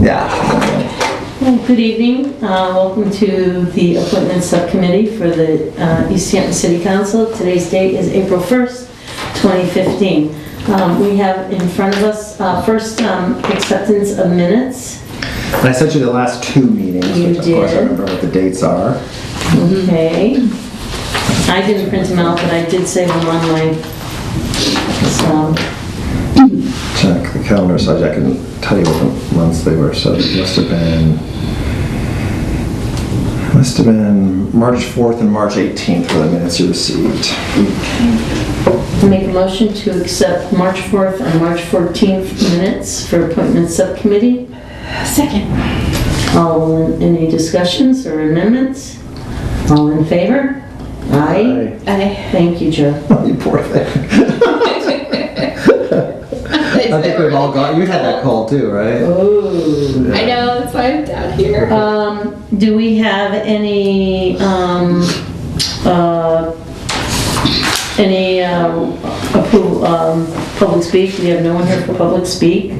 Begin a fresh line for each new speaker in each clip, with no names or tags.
Yeah.
Well, good evening. Welcome to the Appointments Subcommittee for the East Hampton City Council. Today's date is April 1st, 2015. We have in front of us first acceptance of minutes.
And I sent you the last two meetings, which of course I remember what the dates are.
Okay. I didn't print them out, but I did save them online. So.
Check the calendar so I can tell you what the months they were. So it must have been March 4th and March 18th for the minutes you received.
Okay. Make a motion to accept March 4th and March 14th minutes for Appointments Subcommittee.
Second.
Any discussions or amendments? All in favor? Aye.
Aye.
Thank you, Joe.
Oh, you poor thing. I think we've all got, you had that call too, right?
Oh.
I know, that's why I'm down here.
Do we have any public speak? We have no one here for public speak,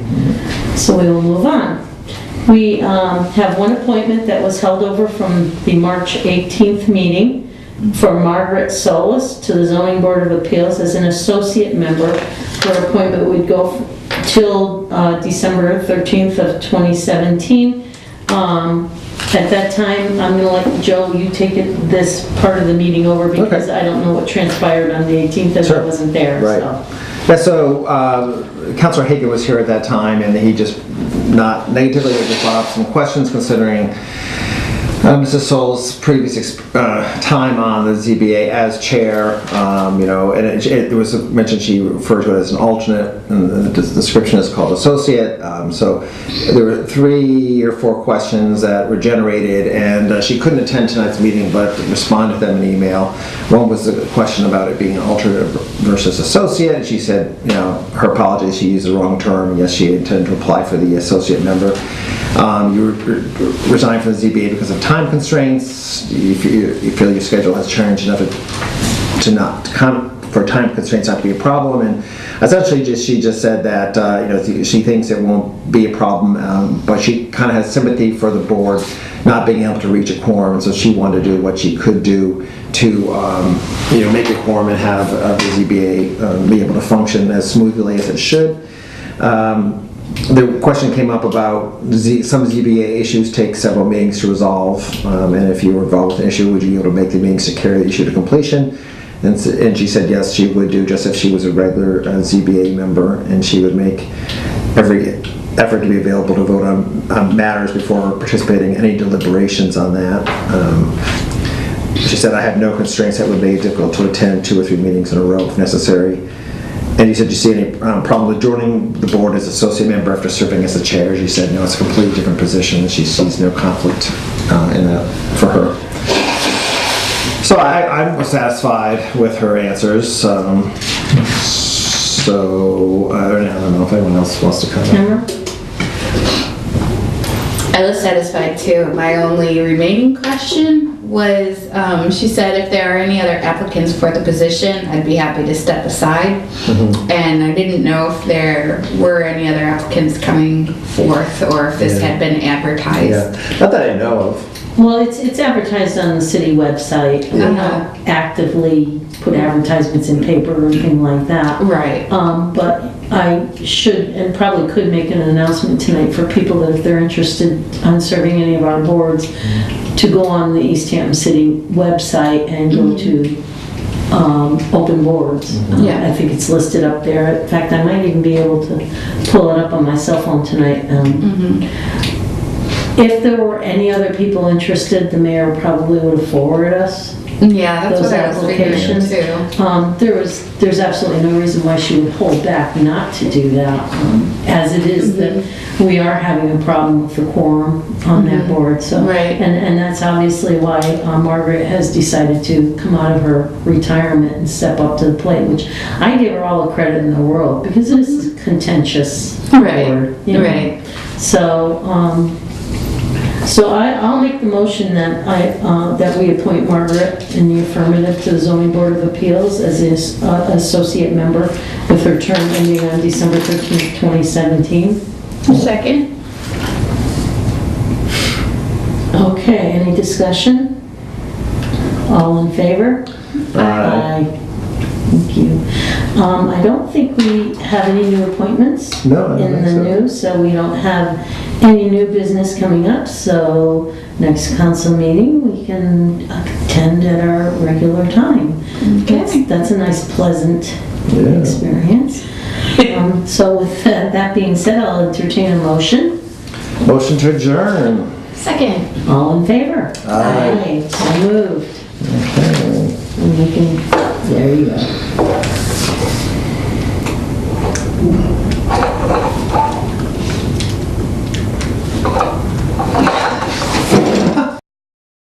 so we will move on. We have one appointment that was held over from the March 18th meeting for Margaret Solis to the Zoning Board of Appeals as an associate member. Her appointment would go till December 13th of 2017. At that time, I'm going to let Joe, you take this part of the meeting over because I don't know what transpired on the 18th as I wasn't there.
Right.
So.
Yeah, so Councilor Hagan was here at that time, and he just not negatively just brought up some questions considering Mrs. Sol's previous time on the ZBA as chair, you know, and it was mentioned she referred to it as an alternate, and the description is called associate. So there were 3 or 4 questions that were generated, and she couldn't attend tonight's meeting, but responded to them in email. One was the question about it being an alternate versus associate. She said, you know, her apologies, she used the wrong term. Yes, she intended to apply for the associate member. You resigned from the ZBA because of time constraints. You feel your schedule has changed enough for time constraints not to be a problem, and essentially she just said that you know, she thinks it won't be a problem, but she kind of has sympathy for the board not being able to reach a quorum, so she wanted to do what she could do to you know, make a quorum and have the ZBA be able to function as smoothly as it should. The question came up about some ZBA issues take several meetings to resolve, and if you were involved with an issue, would you be able to make the meetings to carry the issue to completion? And she said yes, she would do, just if she was a regular ZBA member, and she would make every effort to be available to vote on matters before participating in any deliberations on that. She said, I have no constraints that would make it difficult to attend 2 or 3 meetings in a row if necessary. And he said, do you see any problem with joining the board as associate member after serving as the chair? She said, no, it's a completely different position, and she sees no conflict in that for her. So I was satisfied with her answers. So I don't know if anyone else wants to comment.
I was satisfied too. My only remaining question was, she said if there are any other applicants for the position, I'd be happy to step aside. And I didn't know if there were any other applicants coming forth or if this had been advertised.
Yeah. Not that I know of.
Well, it's advertised on the city website. We don't actively put advertisements in paper or anything like that.
Right.
But I should and probably could make an announcement tonight for people that if they're interested in serving any of our boards, to go on the East Hampton City website and go to open boards. I think it's listed up there. In fact, I might even be able to pull it up on my cell phone tonight. If there were any other people interested, the mayor probably would have forwarded us
that's
those
what I was
applications.
too.
There's absolutely no reason why she would hold back not to do that, as it is that we are having a problem with the quorum on that board. So, and that's obviously why Margaret has decided to come out of her retirement and step up to the plate, which I give her all the credit in the world because it is a contentious board. You know? So. So I'll make the motion that that we appoint Margaret in the affirmative to the Zoning Board of Appeals as an associate member with her term ending on December 13th, 2017.
Second.
Okay, any discussion? All in favor?
Aye.
Thank you. I don't think we have any new appointments
No, I don't
in
think
the
so.
news, so we don't have any new business coming up, so next council meeting, we can attend at our regular time.
Okay.
That's a nice, pleasant
Yeah.
experience. So with that being said, I'll entertain a motion.
Motion to adjourn.
Second.
All in favor?
Aye.
So moved.
Okay.
And you can, there you go.